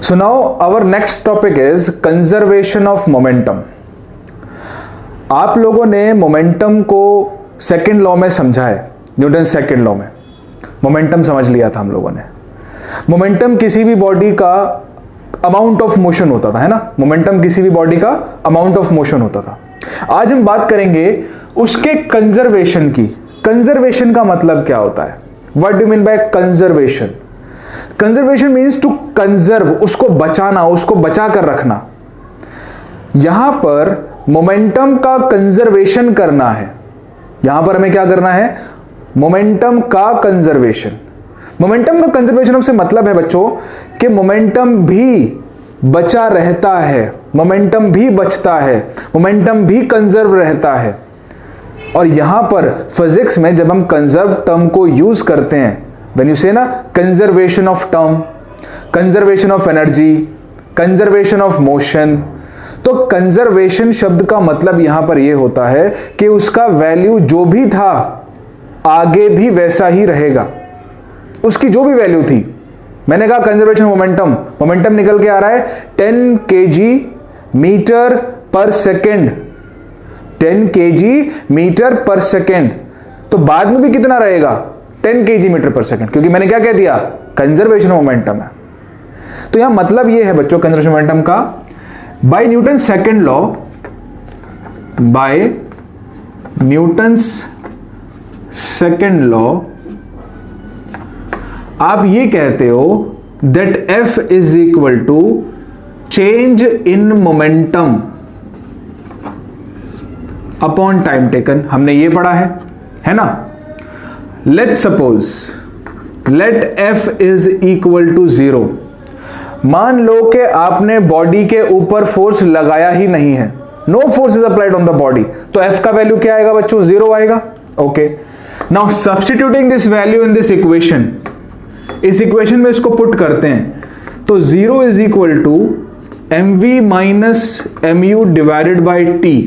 So now our next topic is conservation of momentum. आप लोगों ने मोमेंटम को सेकेंड लॉ में समझा है, न्यूटन सेकेंड लॉ में मोमेंटम समझ लिया था हम लोगों ने। मोमेंटम किसी भी बॉडी का अमाउंट ऑफ मोशन होता था, है ना। मोमेंटम किसी भी बॉडी का अमाउंट ऑफ मोशन होता था। आज हम बात करेंगे उसके कंजर्वेशन की। कंजर्वेशन का मतलब क्या होता है? What do mean by conservation? Conservation means to conserve, उसको बचाना, उसको बचा कर रखना। यहां पर मोमेंटम का कंजर्वेशन करना है। यहां पर हमें क्या करना है? मोमेंटम का कंजर्वेशन। मोमेंटम का कंजर्वेशन से मतलब है बच्चों कि मोमेंटम भी बचा रहता है, मोमेंटम भी बचता है, मोमेंटम भी कंजर्व रहता है। और यहां पर फिजिक्स में जब हम कंजर्व टर्म को यूज करते हैं, व्हेन यू से ना conservation of term, conservation of energy, conservation of motion, तो कंजर्वेशन शब्द का मतलब यहां पर यह होता है कि उसका वैल्यू जो भी था आगे भी वैसा ही रहेगा। उसकी जो भी वैल्यू थी, मैंने कहा कंजर्वेशन मोमेंटम, मोमेंटम निकल के आ रहा है 10 kg metre per second, 10 kg metre per second. तो बाद में भी कितना रहेगा? 10 kg मीटर पर सेकेंड, क्योंकि मैंने क्या कह दिया? कंजर्वेशन मोमेंटम है। तो यहां मतलब यह है बच्चों कंजर्वेशन मोमेंटम का, by Newton second law, by Newton's second law आप ये कहते हो that F is equal to change in momentum upon time taken. हमने ये पढ़ा है ना। Let suppose let F is equal to 0। मान लो कि आपने बॉडी के ऊपर फोर्स लगाया ही नहीं है, no force is applied on the body, तो F का वैल्यू क्या आएगा बच्चों? 0 आएगा। Okay, now substituting this value in this equation, इस इक्वेशन में इसको पुट करते हैं, तो 0 is equal to mv minus mu divided by t।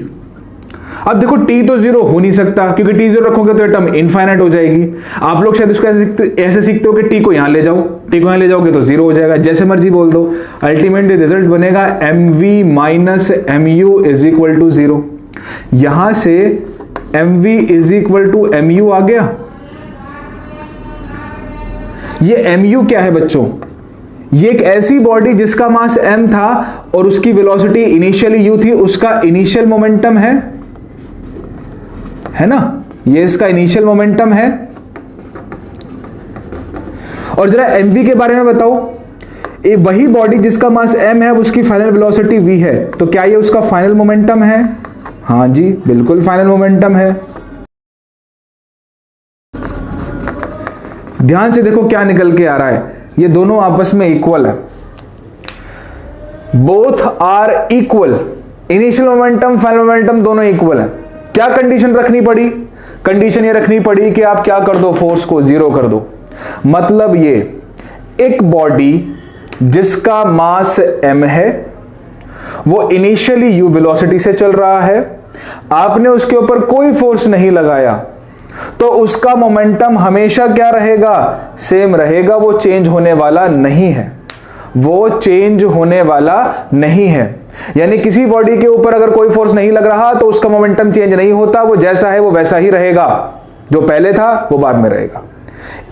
अब देखो t तो 0 हो नहीं सकता, क्योंकि t 0 रखोगे तो टर्म इनफाइनाइट हो जाएगी। आप लोग शायद इसको ऐसे सीखते हो कि t को यहां ले जाओ, t को यहां ले जाओगे तो 0 हो जाएगा, जैसे मर्जी बोल दो। अल्टीमेटली रिजल्ट बनेगा mv minus mu is equal to 0। यहां से mv is equal to mu आ गया। ये mu क्या है बच्चों? ये एक ऐसी बॉडी जिसका मास m था और उसकी वेलोसिटी इनिशियली u थी, उसका इनिशियल मोमेंटम है ना। ये इसका इनिशियल मोमेंटम है। और जरा mv के बारे में बताओ, ये वही बॉडी जिसका मास m है, उसकी फाइनल वेलोसिटी v है, तो क्या ये उसका फाइनल मोमेंटम है? हाँ जी, बिल्कुल फाइनल मोमेंटम है। ध्यान से देखो क्या निकल के आ रहा है, ये दोनों आपस में इक्वल है, both are equal. Initial momentum, final momentum दोनों इक्वल है। क्या कंडीशन रखनी पड़ी? कंडीशन ये रखनी पड़ी कि आप क्या कर दो? फोर्स को 0 कर दो। मतलब ये एक बॉडी जिसका मास m है, वो इनिशियली u वेलोसिटी से चल रहा है, आपने उसके ऊपर कोई फोर्स नहीं लगाया, तो उसका मोमेंटम हमेशा क्या रहेगा? सेम रहेगा, वो चेंज होने वाला नहीं है, वो चेंज होने वाला नहीं है। यानी किसी बॉडी के ऊपर अगर कोई फोर्स नहीं लग रहा तो उसका मोमेंटम चेंज नहीं होता, वो जैसा है वो वैसा ही रहेगा, जो पहले था वो बाद में रहेगा।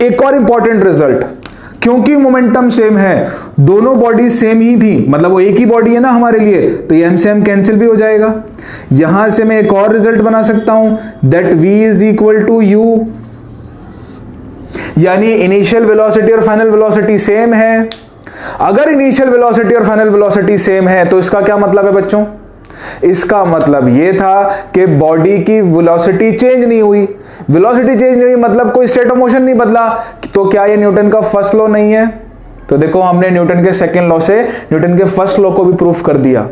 एक और इंपॉर्टेंट रिजल्ट, क्योंकि मोमेंटम सेम है, दोनों बॉडी सेम ही थी, मतलब वो एक ही बॉडी है ना हमारे लिए, तो ये m से m कैंसिल भी हो जाएगा। यहां से मैं एक और रिजल्ट बना सकता हूं, that v is equal to u, यानी इनिशियल वेलोसिटी और फाइनल वेलोसिटी सेम है। अगर इनिशियल वेलोसिटी और फाइनल वेलोसिटी सेम है तो इसका क्या मतलब है बच्चों? इसका मतलब यह था कि बॉडी की वेलोसिटी चेंज नहीं हुई। वेलोसिटी चेंज नहीं हुई मतलब कोई स्टेट ऑफ मोशन नहीं बदला, तो क्या ये न्यूटन का फर्स्ट लॉ नहीं है? तो देखो हमने न्यूटन के सेकंड लॉ से न्यूटन के फर्स्ट लॉ को भी प्रूफ कर दिया।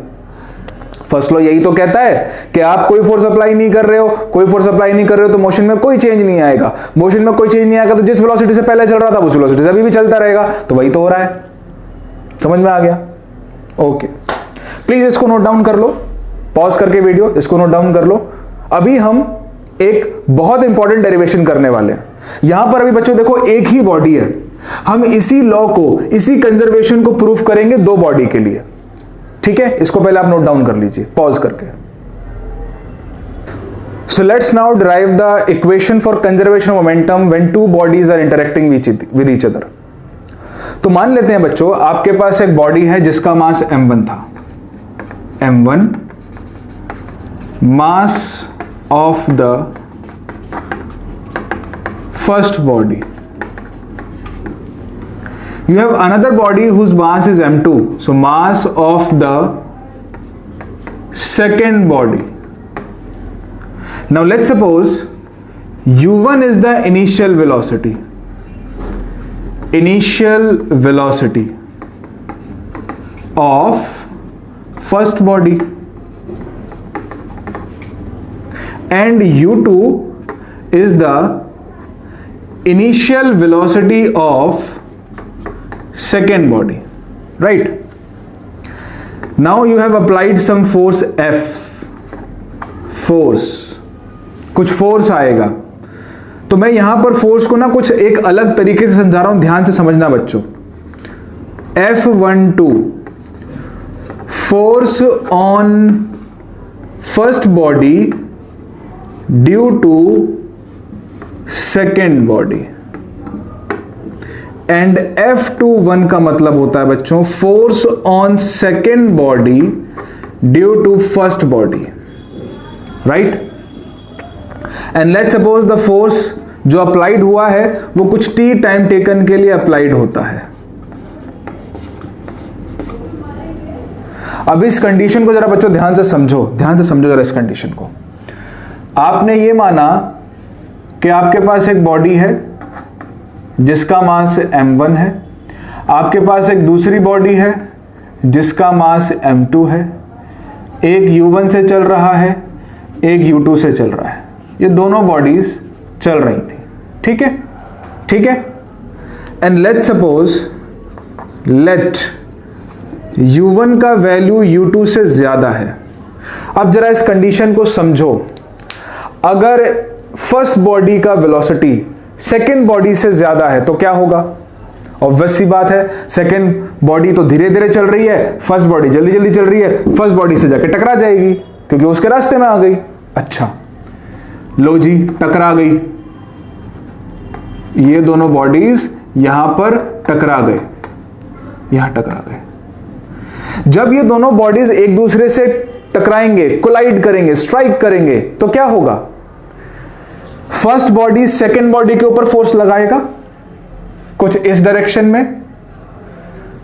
फर्स्ट लॉ यही तो कहता है कि आप कोई फोर्स अप्लाई नहीं कर रहे हो, कोई फोर्स अप्लाई नहीं कर रहे हो तो मोशन में कोई चेंज नहीं आएगा। मोशन में कोई चेंज नहीं आएगा तो जिस वेलोसिटी से पहले चल रहा था उस वेलोसिटी से अभी भी चलता रहेगा, तो वही तो हो रहा है। समझ में आ गया? ओके, प्लीज इसको नोट डाउन कर लो, पॉज करके वीडियो इसको नोट डाउन कर लो। अभी हम एक बहुत इंपॉर्टेंट डेरिवेशन करने वाले हैं। यहां पर अभी बच्चों देखो एक ही बॉडी है, हम इसी लॉ को, इसी कंजर्वेशन को प्रूफ करेंगे दो बॉडी के लिए। ठीक है, इसको पहले आप नोट डाउन कर लीजिए पॉज करके। So let's now derive the equation for conservation of momentum when two bodies are interacting with each other. तो मान लेते हैं बच्चों, आपके पास एक बॉडी है जिसका मास m1 था, m1 mass of the first body. You have another body whose mass is m2, so mass of the second body. Now let's suppose u1 is the initial velocity of first body, and u2 is the initial velocity of second body, right? Now you have applied some force F, कुछ force आएगा। तो मैं यहां पर force को ना कुछ एक अलग तरीके से समझा रहा हूं, ध्यान से समझना बच्चों। F12 force on first body due to second body, and F21 का मतलब होता है बच्चों force on second body due to first body, right? And let's suppose the force जो अप्लाइड हुआ है वो कुछ t टाइम टेकन के लिए अप्लाइड होता है। अब इस कंडीशन को जरा बच्चों ध्यान से समझो जरा इस कंडीशन को। आपने ये माना कि आपके पास एक बॉडी है जिसका मास m1 है, आपके पास एक दूसरी बॉडी है जिसका मास m2 है, एक u1 से चल रहा है, एक u2 से चल रहा है। ये दोनों बॉडीज चल रही थी, ठीक है। एंड लेट सपोज u1 का वैल्यू u2 से ज्यादा है। अब जरा इस कंडीशन को समझो। अगर फर्स्ट बॉडी का वेलोसिटी सेकेंड बॉडी से ज्यादा है तो क्या होगा? ऑब्वियस सी बात है, सेकेंड बॉडी तो धीरे धीरे चल रही है, फर्स्ट बॉडी जल्दी जल्दी चल रही है, फर्स्ट बॉडी से जाके टकरा जाएगी क्योंकि उसके रास्ते में आ गई। अच्छा लो जी, टकरा गई, ये दोनों बॉडीज यहां पर टकरा गए, यहां टकरा गए। जब ये दोनों बॉडीज एक दूसरे से टकराएंगे, कोलाइड करेंगे, स्ट्राइक करेंगे तो क्या होगा? फर्स्ट बॉडी सेकेंड बॉडी के ऊपर फोर्स लगाएगा कुछ इस डायरेक्शन में।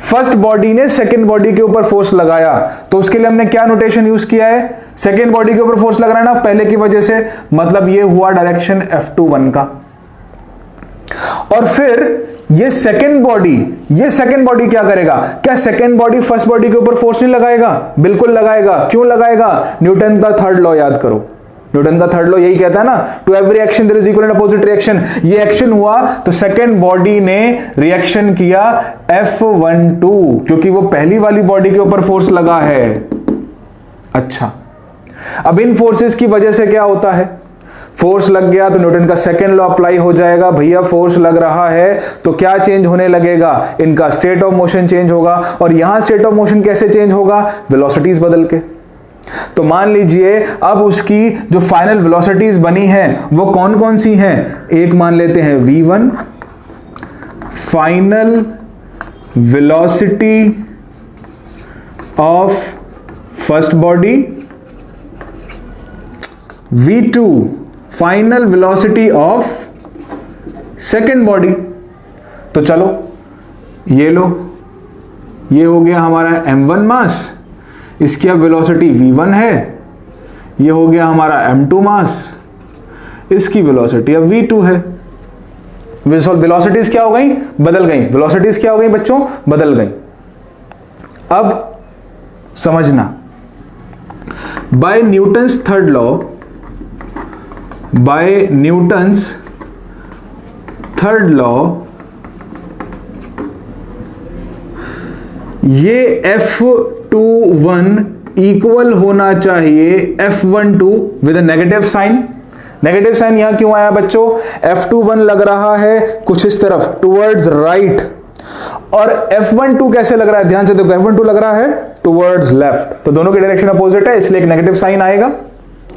फर्स्ट बॉडी ने सेकेंड बॉडी के ऊपर फोर्स लगाया तो उसके लिए हमने क्या नोटेशन यूज किया है? सेकेंड बॉडी के ऊपर फोर्स लगाना पहले की वजह से, मतलब ये हुआ डायरेक्शन F21 का। और फिर ये सेकेंड बॉडी क्या करेगा? क्या सेकेंड बॉडी फर्स्ट बॉडी के ऊपर फोर्स नहीं लगाएगा? बिल्कुल लगाएगा। क्यों लगाएगा? न्यूटन का थर्ड लॉ याद करो। न्यूटन का थर्ड लॉ यही कहता है ना, to every action there is equal and opposite reaction. ये एक्शन हुआ तो सेकेंड बॉडी ने रिएक्शन किया F12 क्योंकि वो पहली वाली बॉडी के ऊपर फोर्स लगा है। अच्छा, अब इन फोर्सेस की वजह से क्या होता है? फोर्स लग गया तो न्यूटन का सेकेंड लॉ अप्लाई हो जाएगा। भैया फोर्स लग रहा है तो क्या चेंज होने लगेगा? इनका स्टेट ऑफ मोशन चेंज होगा। और यहां स्टेट ऑफ मोशन कैसे चेंज होगा? वेलोसिटीज बदल के। तो मान लीजिए अब उसकी जो फाइनल वेलोसिटीज बनी हैं वो कौन कौन सी हैं? एक मान लेते हैं v1 final velocity of first body, v2 final velocity of second body. तो चलो ये लो, ये हो गया हमारा m1 मास, इसकी अब वेलोसिटी v1 है, ये हो गया हमारा m2 मास, इसकी वेलोसिटी अब v2 है। वेलोसिटीज क्या हो गई? बदल गई। वेलोसिटीज क्या हो गई बच्चों? बदल गई। अब समझना, बाय न्यूटन्स थर्ड लॉ, ये F21 इक्वल होना चाहिए F12 with a negative sign. Negative sign यहां क्यों आया बच्चों? F21 लग रहा है कुछ इस तरफ टुवर्ड्स राइट, और F12 कैसे लग रहा है? ध्यान से देखो, F12 लग रहा है टुवर्ड्स लेफ्ट, तो दोनों की डायरेक्शन अपोजिट है, इसलिए एक नेगेटिव साइन आएगा।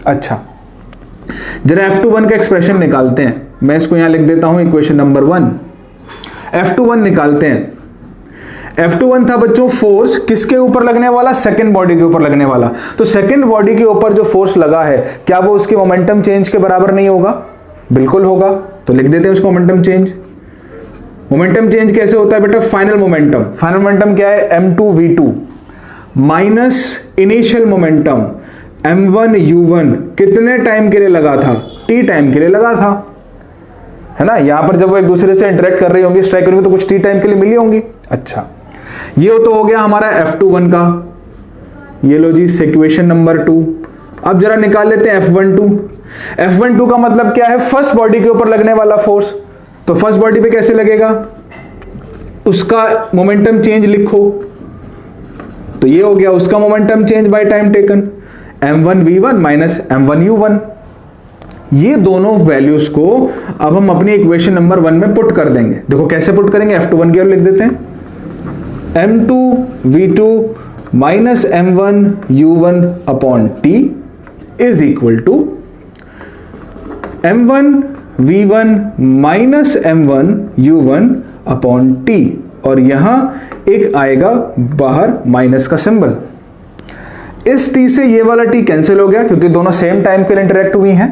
अच्छा, जरा F21 का एक्सप्रेशन निकालते हैं। मैं इसको यहां लिख देता हूं इक्वेशन नंबर 1। F21 निकालते हैं। F21 था बच्चों फोर्स किसके ऊपर लगने वाला? सेकंड बॉडी के ऊपर लगने वाला। तो सेकंड बॉडी के ऊपर जो फोर्स लगा है, क्या वो उसके मोमेंटम चेंज के बराबर नहीं होगा? बिल्कुल होगा। तो लिख देते हैं उसको मोमेंटम चेंज। मोमेंटम चेंज कैसे होता है बेटा? Final momentum. फाइनल मोमेंटम क्या है? m2v2 minus initial momentum m1u1 कितने टाइम के लिए लगा था? t टाइम के लिए लगा था, है ना। यहां पर जब वो एक दूसरे से इंटरेक्ट कर रही होंगी, स्ट्राइक करेंगे, तो कुछ t टाइम के लिए मिली होंगी। अच्छा, ये तो हो गया हमारा F21 का। ये लो जी इक्वेशन नंबर 2। अब जरा निकाल लेते हैं F12। F12 का मतलब क्या है? फर्स्ट बॉडी के ऊपर लगने वाला फोर्स। तो फर्स्ट बॉडी पे कैसे लगेगा? उसका मोमेंटम चेंज लिखो, तो ये हो गया उसका momentum change by time taken, m1v1 minus m1u1। ये दोनों वैल्यूज को अब हम अपनी इक्वेशन नंबर 1 में पुट कर देंगे। देखो कैसे पुट करेंगे? F21 की ओर लिख देते हैं, m2v2 minus m1u1 upon t is equal to m1v1 minus m1u1 upon t, और यहां एक आएगा बाहर माइनस का सिंबल। इस t से ये वाला t कैंसिल हो गया क्योंकि दोनों सेम टाइम के लिए इंटरेक्ट हुई हैं।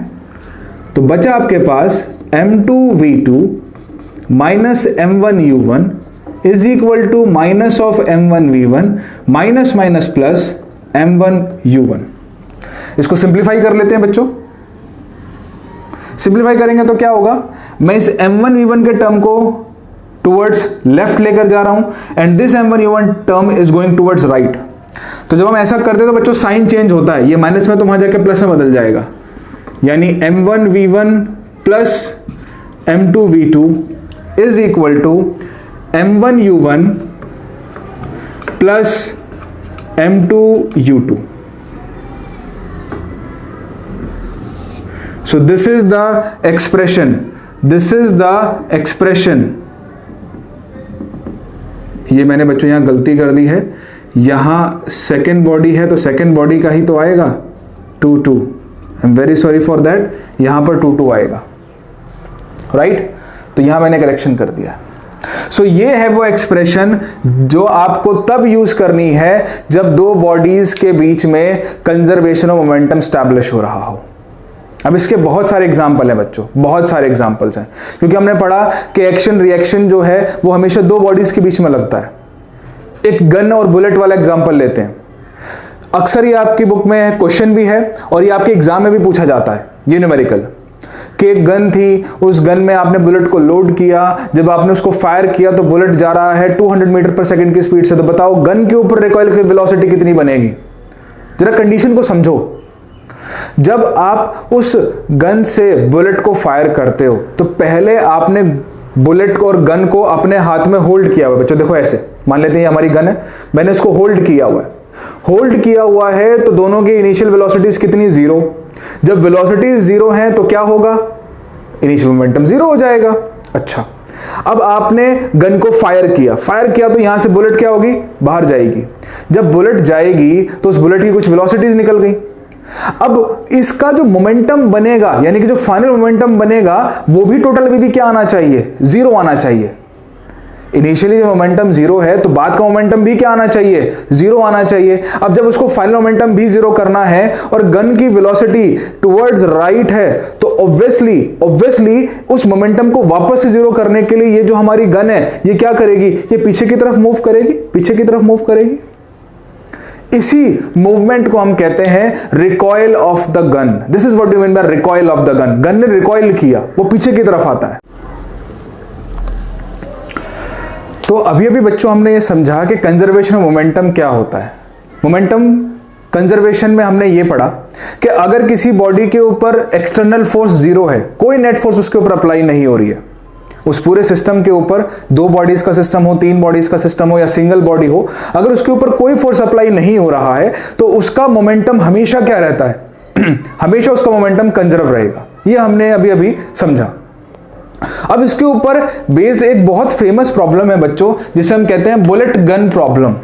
तो बचा आपके पास m2v2 minus m1u1 is equal to minus of m1v1 minus minus plus m1u1। इसको सिंप्लीफाई कर लेते हैं बच्चों। सिंप्लीफाई करेंगे तो क्या होगा? मैं इस m1v1 के टर्म को टुवर्ड्स लेफ्ट लेकर जा रहा हूं and this m1u1 term is going towards right. तो जब हम ऐसा करते हैं तो बच्चों साइन चेंज होता है, ये माइनस में तो वहां जाकर प्लस में बदल जाएगा, यानी m1v1 plus m2v2 is equal to m1u1 plus m2u2। So this is the expression. This is the expression. ये मैंने बच्चों यहां गलती कर दी है, यहां सेकेंड बॉडी है तो सेकेंड बॉडी का ही तो आएगा 2 2। I am very sorry for that, यहां पर 2 2 आएगा, राइट। तो यहां मैंने करेक्शन कर दिया। सो ये है वो एक्सप्रेशन जो आपको तब यूज करनी है जब दो बॉडीज के बीच में कंजर्वेशन ऑफ मोमेंटम स्टैब्लिश हो रहा हो। अब इसके बहुत सारे एग्जाम्पल हैं बच्चों, बहुत सारे एग्जाम्पल्स हैं, क्योंकि हमने पढ़ा कि एक्शन रिएक्शन जो है वो हमेशा दो बॉडीज के बीच में लगता है। एक गन और बुलेट वाला एग्जाम्पल लेते हैं। अक्सर ये आपकी बुक में क्वेश्चन भी है और ये आपके एग्जाम में भी पूछा जाता है, ये न्यूमेरिकल, कि एक गन थी, उस गन में आपने बुलेट को लोड किया, जब आपने उसको फायर किया तो बुलेट जा रहा है 200 मीटर पर सेकंड की स्पीड से। तो बताओ गन के ऊपर रिकॉइल की वेलोसिटी कितनी बनेगी? जरा कंडीशन को समझो। जब आप उस गन से बुलेट को फायर करते हो तो पहले आपने बुलेट को और गन को अपने हाथ में होल्ड किया हुआ है। बच्चों देखो ऐसे मान लेते हैं हमारी गन है, मैंने इसको होल्ड किया हुआ है। होल्ड किया हुआ है तो दोनों की इनिशियल वेलोसिटीज कितनी? 0। जब वेलोसिटीज 0 हैं तो क्या होगा? इनिशियल मोमेंटम 0 हो जाएगा। अच्छा, अब आपने गन को फायर किया तो यहां से बुलेट क्या होगी? बाहर जाएगी। जब बुलेट जाएगी तो उस बुलेट की कुछ वेलोसिटीज निकल गई। अब इसका जो मोमेंटम बनेगा, यानी कि जो फाइनल मोमेंटम बनेगा, वो भी टोटल अभी भी क्या आना चाहिए? 0 आना चाहिए। इनिशियली जब मोमेंटम 0 है तो बाद का मोमेंटम भी क्या आना चाहिए? 0 आना चाहिए। अब जब उसको फाइनल मोमेंटम भी 0 करना है और गन की वेलोसिटी टुवर्ड्स राइट है, तो ऑब्वियसली उस मोमेंटम को वापस से 0 करने के लिए ये जो हमारी गन है ये क्या करेगी? ये पीछे की तरफ मूव करेगी, इसी मूवमेंट को हम कहते हैं recoil of the gun. This is what you mean by recoil of the gun. Gun ने रिकॉइल किया, वो पीछे की तरफ आता है। तो अभी बच्चों हमने ये समझा कि कंजर्वेशन ऑफ मोमेंटम क्या होता है। मोमेंटम कंजर्वेशन में हमने ये पढ़ा कि अगर किसी बॉडी के ऊपर एक्सटर्नल फोर्स 0 है, कोई नेट फोर्स उसके ऊपर अप्लाई नहीं हो रही है, उस पूरे सिस्टम के ऊपर 2 बॉडीज का सिस्टम हो, 3 बॉडीज का सिस्टम हो या सिंगल बॉडी हो, अगर उसके ऊपर कोई फोर्स अप्लाई नहीं हो रहा है तो उसका मोमेंटम हमेशा क्या रहता है? हमेशा उसका मोमेंटम कंजर्व रहेगा। ये हमने अभी अभी समझा। अब इसके ऊपर बेस्ड एक बहुत फेमस प्रॉब्लम है बच्चों, जिसे हम कहते हैं बुलेट गन प्रॉब्लम।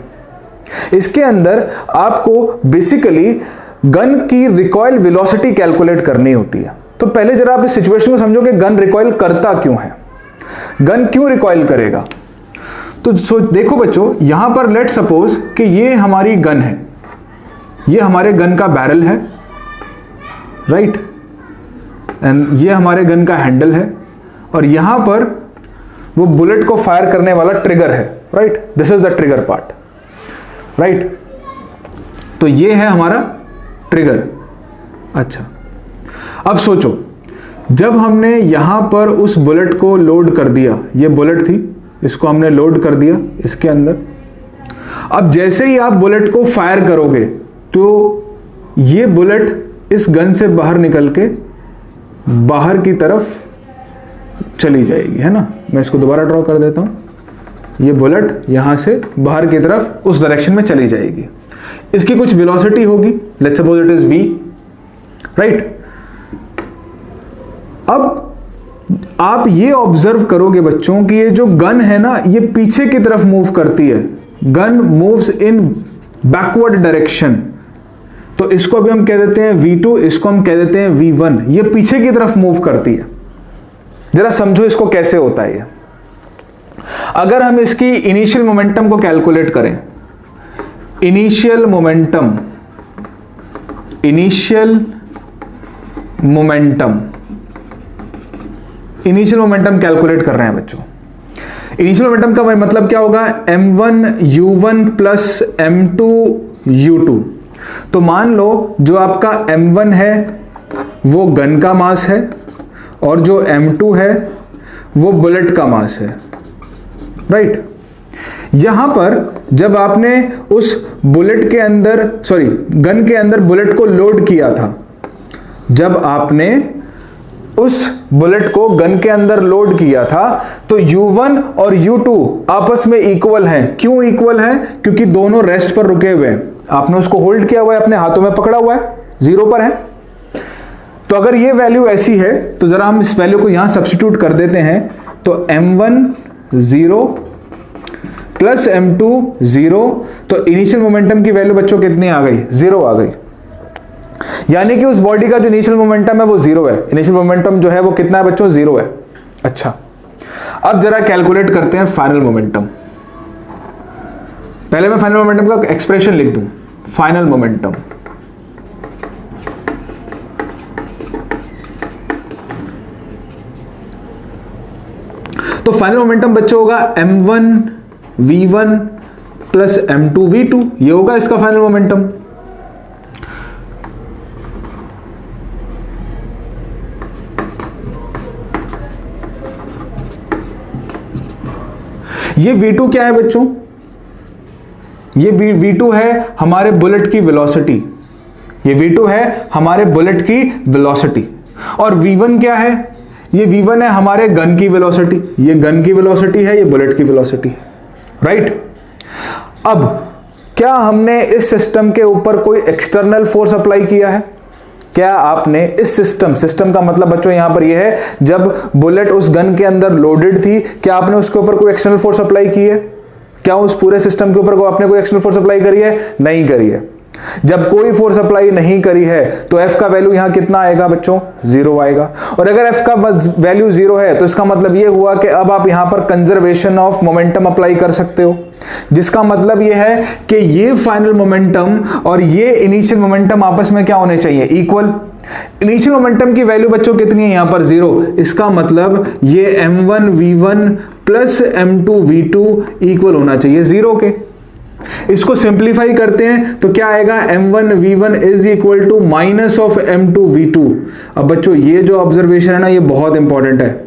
इसके अंदर आपको बेसिकली गन की रिकॉइल वेलोसिटी कैलकुलेट करनी होती है। तो पहले जरा आप इस सिचुएशन को समझो कि गन रिकॉइल करता क्यों है, गन क्यों रिकॉइल करेगा। तो देखो बच्चों, यहां पर लेट सपोज कि ये हमारी गन है, ये हमारे गन का बैरल है, राइट, एंड ये हमारे गन का हैंडल है, और यहां पर वो बुलेट को फायर करने वाला ट्रिगर है, right, this is the trigger part, right. तो ये है हमारा ट्रिगर। अच्छा, अब सोचो, जब हमने यहां पर उस बुलेट को लोड कर दिया, ये बुलेट थी, इसको हमने लोड कर दिया इसके अंदर। अब जैसे ही आप बुलेट को फायर करोगे तो ये बुलेट इस गन से बाहर निकल के बाहर की तरफ चली जाएगी, है ना। मैं इसको दोबारा ड्रॉ कर देता हूं। ये बुलेट यहां से बाहर की तरफ उस डायरेक्शन में चली जाएगी। इसकी कुछ वेलोसिटी होगी, let's suppose it is v, right. अब आप ये ऑब्जर्व करोगे बच्चों कि ये जो गन है ना, ये पीछे की तरफ मूव करती है। Gun moves in backward direction. तो इसको भी हम कह देते हैं v2, इसको हम कह देते हैं v1। ये पीछे की तरफ मूव करती है। जरा समझो इसको कैसे होता है ये। अगर हम इसकी इनिशियल मोमेंटम को कैलकुलेट करें, इनिशियल मोमेंटम कैलकुलेट कर रहे हैं बच्चों। इनिशियल मोमेंटम का मतलब क्या होगा, m1 u1 plus m2 u2। तो मान लो जो आपका m1 है वो गन का मास है, और जो m2 है वो बुलेट का मास है, राइट। यहां पर जब आपने उस बुलेट के अंदर, सॉरी, गन के अंदर बुलेट को लोड किया था, जब आपने उस बुलेट को गन के अंदर लोड किया था, तो u1 और u2 आपस में इक्वल हैं। क्यों इक्वल हैं? क्योंकि दोनों रेस्ट पर रुके हुए हैं। आपने उसको होल्ड किया हुआ है, अपने हाथों में पकड़ा हुआ है, 0 पर है। तो अगर ये वैल्यू ऐसी है तो जरा हम इस वैल्यू को यहां सब्स्टिट्यूट कर देते हैं। तो m1 0 प्लस m2 0, तो इनिशियल मोमेंटम की वैल्यू बच्चों कितनी आ गई? 0 आ गई। यानी कि उस बॉडी का जो इनिशियल मोमेंटम है वो 0 है। इनिशियल मोमेंटम जो है वो कितना है बच्चों? 0 है। अच्छा, अब जरा कैलकुलेट करते हैं फाइनल मोमेंटम। पहले मैं फाइनल मोमेंटम का एक्सप्रेशन लिख दूं। फाइनल मोमेंटम, तो फाइनल मोमेंटम बच्चों होगा m1 v1 plus m2 v2। ये होगा इसका फाइनल मोमेंटम। ये v2 क्या है बच्चों? ये v2 है हमारे बुलेट की वेलोसिटी। ये v2 है हमारे बुलेट की वेलोसिटी। और v1 क्या है? ये v1 है हमारे गन की वेलोसिटी। ये गन की वेलोसिटी है, ये बुलेट की वेलोसिटी है, राइट। अब क्या हमने इस सिस्टम के ऊपर कोई एक्सटर्नल फोर्स अप्लाई किया है? क्या आपने इस सिस्टम का मतलब बच्चों यहां पर यह है, जब बुलेट उस गन के अंदर लोडेड थी, क्या आपने उसके ऊपर कोई एक्सटर्नल फोर्स अप्लाई की है? क्या उस पूरे सिस्टम के ऊपर आपने कोई एक्सटर्नल फोर्स अप्लाई करी है? नहीं करी है। जब कोई फोर्स अप्लाई नहीं करी है तो F का वैल्यू यहां कितना आएगा बच्चों? 0 आएगा। और अगर F का वैल्यू 0 है तो इसका मतलब यह हुआ कि अब आप यहां पर कंजर्वेशन ऑफ मोमेंटम अप्लाई कर सकते हो, जिसका मतलब यह है कि ये फाइनल मोमेंटम और ये इनिशियल मोमेंटम आपस में क्या होने चाहिए? इक्वल। इनिशियल मोमेंटम की वैल्यू बच्चों कितनी है यहां पर? 0। इसका मतलब ये m1 v1 plus m2 v2 equal होना चाहिए 0 के। इसको सिंप्लीफाई करते हैं तो क्या आएगा? m1 v1 is equal to minus of m2 v2। अब बच्चों ये जो ऑब्जर्वेशन है ना, ये बहुत इंपॉर्टेंट है।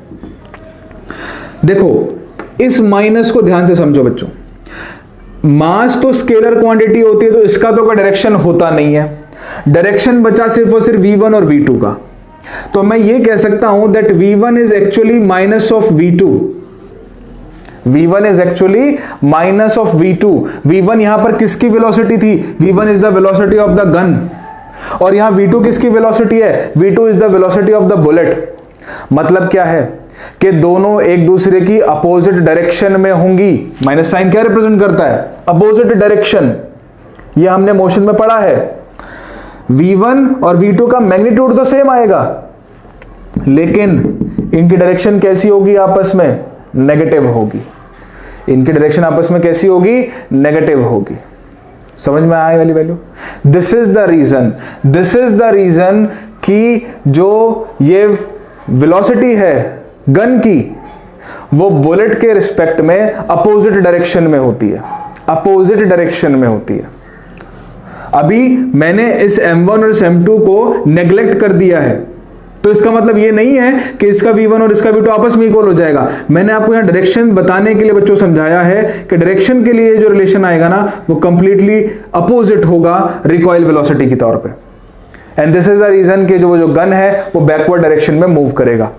देखो इस माइनस को ध्यान से समझो बच्चों। मास तो स्केलर क्वांटिटी होती है, तो इसका तो कोई डायरेक्शन होता नहीं है। डायरेक्शन बचा सिर्फ और सिर्फ v1 और v2 का। तो मैं ये कह सकता हूं that v1 is actually minus of v2। v1 is actually minus of v2। v1 यहां पर किसकी वेलोसिटी थी? v1 is the velocity of the gun. और यहां v2 किसकी वेलोसिटी है? v2 is the velocity of the bullet. मतलब क्या है कि दोनों एक दूसरे की अपोजिट डायरेक्शन में होंगी। माइनस साइन क्या रिप्रेजेंट करता है? Opposite direction. यह हमने मोशन में पढ़ा है। v1 और v2 का मैग्नीट्यूड तो सेम आएगा, लेकिन इनकी डायरेक्शन कैसी होगी? आपस में नेगेटिव होगी। इनकी डायरेक्शन आपस में कैसी होगी? नेगेटिव होगी। समझ में आए वाली value? This is the reason कि जो ये वेलोसिटी है गन की, वो बुलेट के रिस्पेक्ट में अपोजिट डायरेक्शन में होती है, अपोजिट डायरेक्शन में होती है। अभी मैंने इस m1 और इस m2 को नेग्लेक्ट कर दिया है, तो इसका मतलब ये नहीं है कि इसका v1 और इसका v2 आपस में इक्वल हो जाएगा। मैंने आपको यहां डायरेक्शन बताने के लिए बच्चों समझाया है कि डायरेक्शन के लिए जो रिलेशन आएगा ना, वो कंप्लीटली अपोजिट होगा रिकॉइल वेलोसिटी के तौर पे। And this is the reason कि जो गन है वो बैकवर्ड डायरेक्शन में मूव करेगा।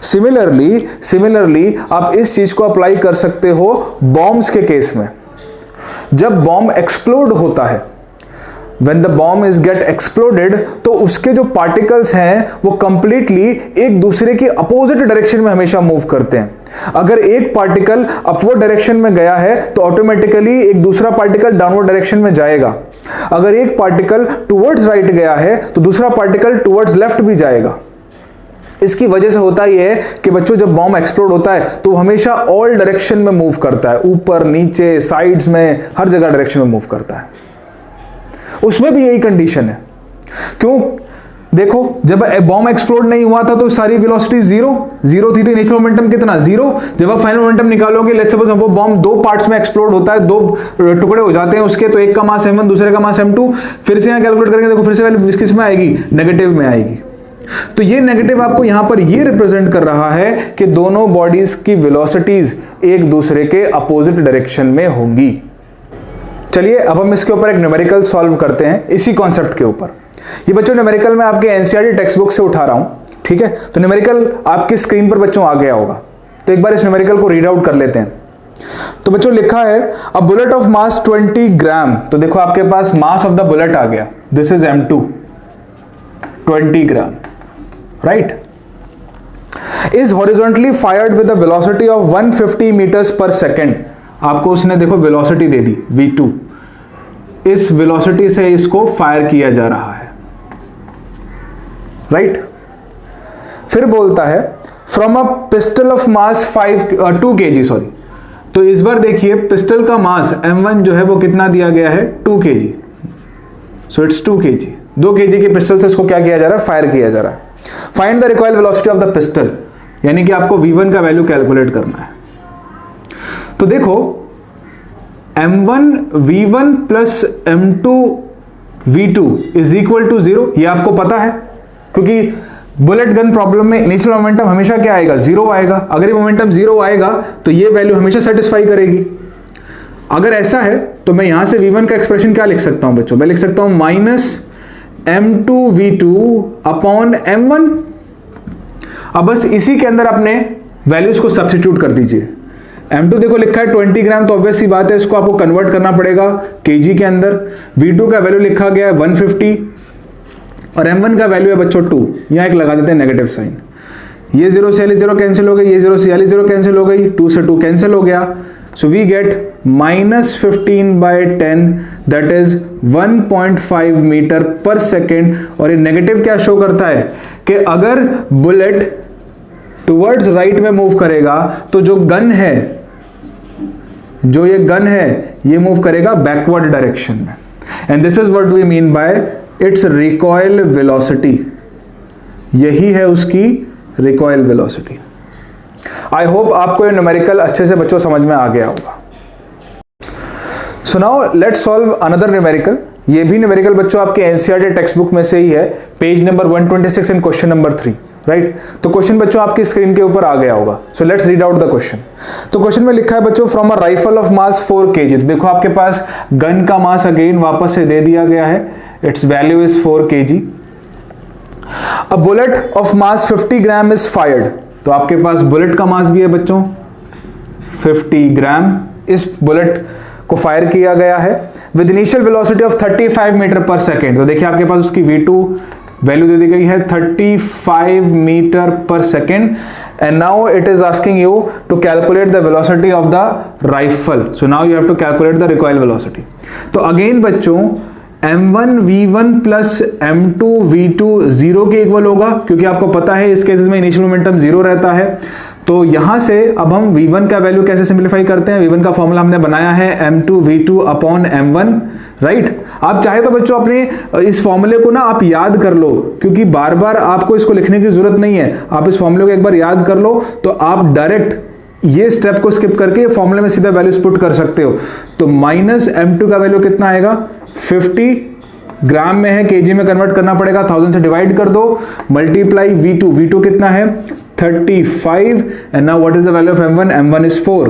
सिमिलरली आप इस चीज को अप्लाई कर सकते हो बॉम्ब्स के केस में। जब बॉम्ब एक्सप्लोड होता है, when the bomb is get exploded, तो उसके जो पार्टिकल्स हैं वो कंप्लीटली एक दूसरे की अपोजिट डायरेक्शन में हमेशा मूव करते हैं। अगर एक पार्टिकल अपवर्ड डायरेक्शन में गया है तो ऑटोमेटिकली एक दूसरा पार्टिकल डाउनवर्ड डायरेक्शन में जाएगा। अगर एक पार्टिकल टुवर्ड्स राइट गया है तो दूसरा पार्टिकल टुवर्ड्स लेफ्ट भी जाएगा। इसकी वजह से होता यह है कि बच्चों जब बॉम्ब एक्सप्लोड होता है तो हमेशा ऑल डायरेक्शन में मूव करता है, ऊपर नीचे साइड्स में हर जगह डायरेक्शन में मूव करता है। उसमें भी यही कंडीशन है। क्यों? देखो, जब बॉम्ब एक्सप्लोड नहीं हुआ था तो सारी वेलोसिटी जीरो थी, तो इनिशियल मोमेंटम कितना? जीरो। जब आप फाइनल मोमेंटम निकालोगे, लेट्स सपोज वो बॉम्ब दो पार्ट्स में एक्सप्लोड होता है, दो टुकड़े हो जाते हैं उसके, तो एक का मास m1 दूसरे का मास m2। फिर से यहां कैलकुलेट करेंगे, देखो फिर से वैल्यू किस में आएगी? नेगेटिव में आएगी। तो ये नेगेटिव आपको यहां पर ये रिप्रेजेंट कर रहा है कि दोनों बॉडीज की वेलोसिटीज एक दूसरे के अपोजिट डायरेक्शन में होंगी। चलिए अब हम इसके ऊपर एक न्यूमेरिकल सॉल्व करते हैं इसी कॉन्सेप्ट के ऊपर। ये बच्चों न्यूमेरिकल मैं आपके एनसीईआरटी टेक्स्ट बुक से उठा रहा हूं, ठीक है? तो न्यूमेरिकल आपकी स्क्रीन पर बच्चों आ गया होगा, तो एक बार इस न्यूमेरिकल को रीड आउट कर लेते हैं। तो बच्चों लिखा है अ बुलेट ऑफ मास 20 ग्राम। तो देखो आपके पास मास ऑफ द बुलेट आ गया, this is m2, 20 gram, right? Is horizontally fired with the velocity of 150 meters per second. आपको उसने देखो वेलोसिटी दे दी v2, इस वेलोसिटी से इसको फायर किया जा रहा है, राइट? फिर बोलता है from a pistol of mass 2 kg, sorry. तो इस बार देखिए पिस्टल का मास m1 जो है वो कितना दिया गया है? 2 kg। So it's 2 kg। 2 kg के पिस्टल से इसको क्या किया जा रहा है? फायर किया जा रहा है। Find the recoil velocity of the pistol, यानी कि आपको v1 का वैल्यू कैलकुलेट करना है। तो देखो m1 v1 plus m2 v2 is equal to 0, ये आपको पता है, क्योंकि बुलेट गन प्रॉब्लम में इनिशियल मोमेंटम हमेशा क्या आएगा? 0 आएगा। अगर ये मोमेंटम 0 आएगा तो ये वैल्यू हमेशा सेटिस्फाई करेगी। अगर ऐसा है तो मैं यहां से v1 का एक्सप्रेशन क्या लिख सकता हूं बच्चों? मैं लिख सकता हूं minus m2 v2 upon m1। अब बस इसी के अंदर अपने वैल्यूज को सब्स्टिट्यूट कर दीजिए। m2 देखो लिखा है 20 ग्राम, तो ऑब्वियस सी बात है इसको आपको कन्वर्ट करना पड़ेगा kg के अंदर। v2 का वैल्यू लिखा गया है 150 और m1 का वैल्यू है बच्चों 2। यहां एक लगा देते हैं नेगेटिव साइन। ये 0 से 0 कैंसिल हो गई, ये 0 से 0 कैंसिल हो गई, 2 से 2 कैंसिल हो गया। So we get -15/10 that is 1.5 meter per second. और ये नेगेटिव क्या शो करता है कि अगर बुलेट टुवर्ड्स राइट में मूव करेगा तो जो ये गन है ये मूव करेगा बैकवर्ड डायरेक्शन में। And this is what we mean by its recoil velocity. यही है उसकी रिकॉइल वेलोसिटी। आई होप आपको ये न्यूमेरिकल अच्छे से बच्चों समझ में आ गया होगा। So now let's solve another numerical. ये भी न्यूमेरिकल बच्चों आपके एनसीईआरटी टेक्स्ट बुक में से ही है, page number 126 and question number 3, right? तो क्वेश्चन बच्चों आपकी स्क्रीन के ऊपर आ गया होगा। So let's read out the question. तो क्वेश्चन में लिखा है बच्चों from a rifle of mass 4 kg। तो देखो आपके पास गन का मास अगेन वापस से दे दिया गया है, it's value is 4 kg। A bullet of mass 50 gram is fired. तो आपके पास बुलेट का मास भी है बच्चों 50 ग्राम। इस बुलेट को फायर किया गया है with initial velocity of 35 meter per second. तो देखिए आपके पास उसकी V2 वैल्यू दे दी गई है 35 meter per second, and now it is asking you to calculate the velocity of the rifle. So now you have to calculate the recoil velocity. तो again बच्चों m1 v1 plus m2 v2 zero के equal होगा, क्योंकि आपको पता है इस cases में इनिशियल मोमेंटम जीरो रहता है। तो यहां से अब हम v1 का वैल्यू कैसे सिंप्लीफाई करते हैं, v1 का फॉर्मूला हमने बनाया है m2 v2 upon m1, right. आप चाहे तो बच्चों अपने इस फॉर्मूले को ना आप याद कर लो, क्योंकि बार बार आपको इसको लिखने की जरूरत नहीं है। आप इस फॉर्मूले को एक बार याद कर लो तो आप डायरेक्ट ये स्टेप को स्किप करके फॉर्मूले में सीधा वैल्यूज पुट कर सकते हो। तो माइनस m2 का वैल्यू कितना आएगा 50, ग्राम में है केजी में कन्वर्ट करना पड़ेगा, 1000 से डिवाइड कर दो, मल्टीप्लाई v2 कितना है 35, and now what is the value of m1, m1 is 4।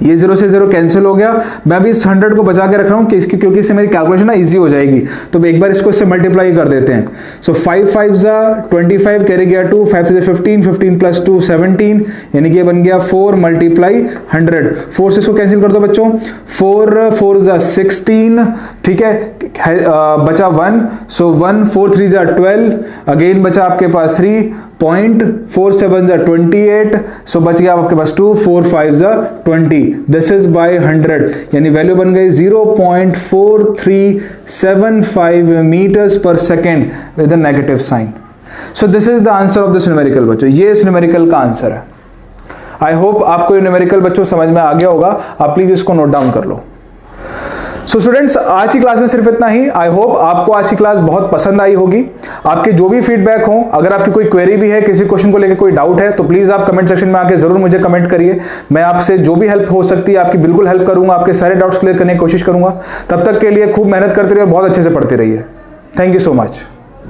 ये 0 से 0 कैंसिल हो गया। मैं अभी इस 100 को बचा के रख रहा हूं क्योंकि इससे मेरी कैलकुलेशन ना इजी हो जाएगी। तो एक बार इसको इससे मल्टीप्लाई कर देते हैं। सो 5 5 जा 25, कैरी गया 2, 5 से 15, 15 प्लस 2 17, यानी कि ये बन गया 4 मल्टीप्लाई 100। 4 से इसको कैंसिल कर दो बच्चों, 4 4 जा 16, ठीक है, बचा 1, सो 1 4 3 जा 12, अगेन बचा आपके पास 3.47 जा 28, सो बच गया आपके पास 2, 4 5 जा 20। दिस इज बाय 100, यानी वैल्यू बन गई 0.4375 meters per second with a negative sign. So this is the answer of this numerical बच्चों, ये इस न्यूमेरिकल का आंसर है। आई होप आपको ये न्यूमेरिकल बच्चों समझ में आ गया होगा। आप प्लीज इसको नोट डाउन कर लो। सो स्टूडेंट्स, आज की क्लास में सिर्फ इतना ही। आई होप आपको आज की क्लास बहुत पसंद आई होगी। आपके जो भी फीडबैक हो, अगर आपकी कोई क्वेरी भी है, किसी क्वेश्चन को लेकर कोई डाउट है, तो प्लीज आप कमेंट सेक्शन में आके जरूर मुझे कमेंट करिए। मैं आपसे जो भी हेल्प हो सकती है आपकी बिल्कुल हेल्प करूंगा, आपके सारे डाउट्स क्लियर करने की कोशिश करूंगा। तब तक के लिए खूब मेहनत करते रहिए और बहुत अच्छे से पढ़ते रहिए। Thank you so much.